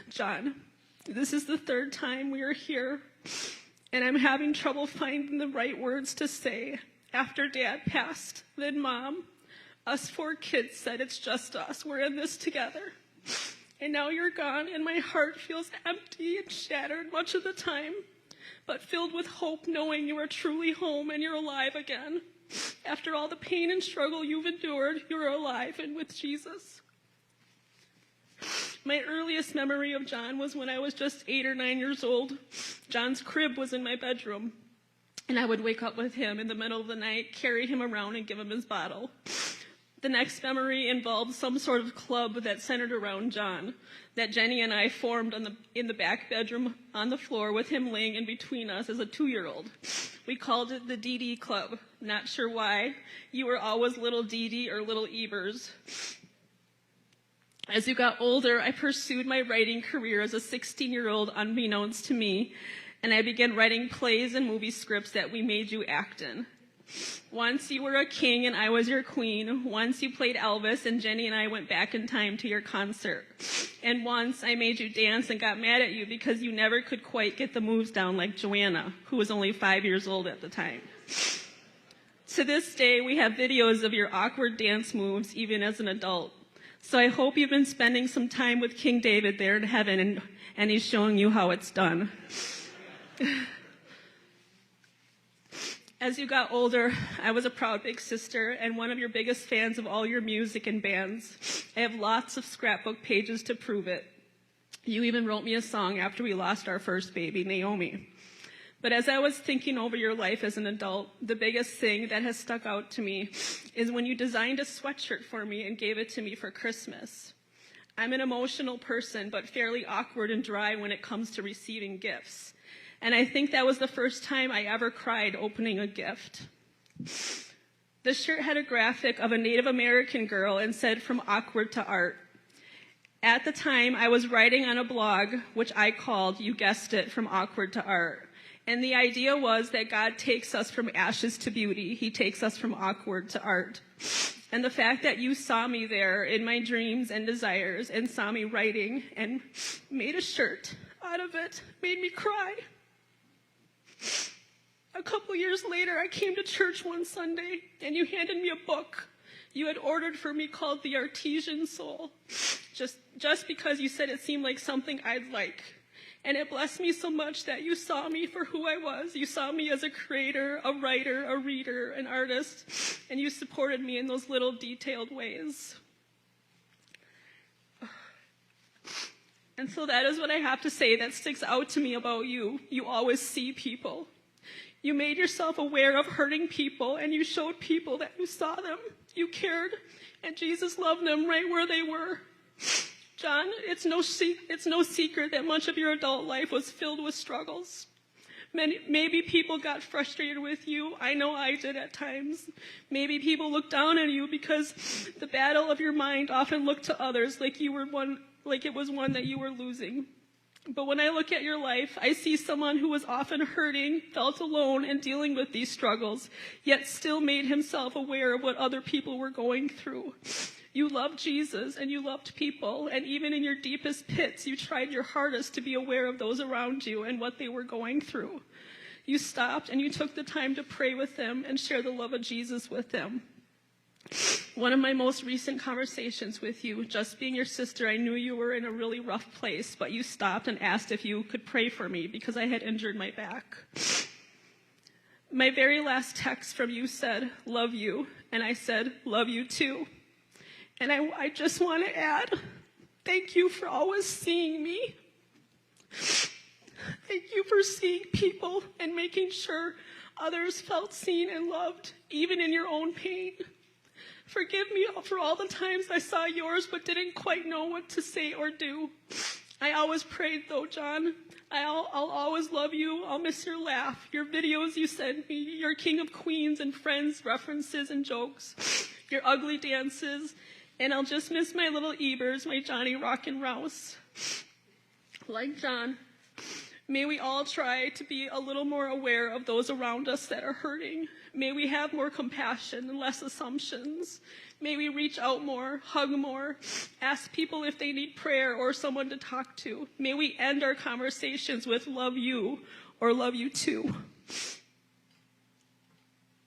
John, this is the third time we are here, and I'm having trouble finding the right words to say. After Dad passed, then Mom, us 4 kids said it's just us. We're in this together. And now you're gone, and my heart feels empty and shattered much of the time, but filled with hope knowing you are truly home and you're alive again. After all the pain and struggle you've endured, you're alive and with Jesus. My earliest memory of John was when I was just 8 or 9 years old. John's crib was in my bedroom, and I would wake up with him in the middle of the night, carry him around, and give him his bottle. The next memory involved some sort of club that centered around John, that Jenny and I formed in the back bedroom on the floor with him laying in between us as a 2-year-old. We called it the DD Club. Not sure why. You were always little DD or little Evers. As you got older, I pursued my writing career as a 16-year-old unbeknownst to me, and I began writing plays and movie scripts that we made you act in. Once you were a king and I was your queen. Once you played Elvis and Jenny and I went back in time to your concert. And once I made you dance and got mad at you because you never could quite get the moves down like Joanna, who was only 5 years old at the time. To this day, we have videos of your awkward dance moves even as an adult. So I hope you've been spending some time with King David there in heaven and he's showing you how it's done. As you got older, I was a proud big sister and one of your biggest fans of all your music and bands. I have lots of scrapbook pages to prove it. You even wrote me a song after we lost our first baby, Naomi. But as I was thinking over your life as an adult, the biggest thing that has stuck out to me is when you designed a sweatshirt for me and gave it to me for Christmas. I'm an emotional person, but fairly awkward and dry when it comes to receiving gifts. And I think that was the first time I ever cried opening a gift. The shirt had a graphic of a Native American girl and said, "From awkward to art." At the time, I was writing on a blog, which I called, you guessed it, From Awkward to Art. And the idea was that God takes us from ashes to beauty. He takes us from awkward to art. And the fact that you saw me there in my dreams and desires and saw me writing and made a shirt out of it made me cry. A couple years later, I came to church one Sunday, and you handed me a book you had ordered for me called The Artesian Soul, just because you said it seemed like something I'd like. And it blessed me so much that you saw me for who I was. You saw me as a creator, a writer, a reader, an artist, and you supported me in those little detailed ways. And so that is what I have to say that sticks out to me about you. You always see people. You made yourself aware of hurting people, and you showed people that you saw them, you cared, and Jesus loved them right where they were. John, it's no secret that much of your adult life was filled with struggles. Maybe people got frustrated with you. I know I did at times. Maybe people looked down on you because the battle of your mind often looked to others like it was one that you were losing. But when I look at your life, I see someone who was often hurting, felt alone, and dealing with these struggles, yet still made himself aware of what other people were going through. You loved Jesus, and you loved people, and even in your deepest pits, you tried your hardest to be aware of those around you and what they were going through. You stopped, and you took the time to pray with them and share the love of Jesus with them. One of my most recent conversations with you, just being your sister, I knew you were in a really rough place, but you stopped and asked if you could pray for me because I had injured my back. My very last text from you said, "Love you," and I said, "Love you too." And I just want to add, thank you for always seeing me. Thank you for seeing people and making sure others felt seen and loved, even in your own pain. Forgive me for all the times I saw yours but didn't quite know what to say or do. I always prayed though, John. I'll always love you. I'll miss your laugh, your videos you sent me, your King of Queens and Friends references and jokes, your ugly dances, and I'll just miss my little Ebers, my Johnny Rockin' Rouse. Like John, May we all try to be a little more aware of those around us that are hurting. May we have more compassion and less assumptions. May we reach out more, hug more, ask people if they need prayer or someone to talk to. May we end our conversations with love you or love you too.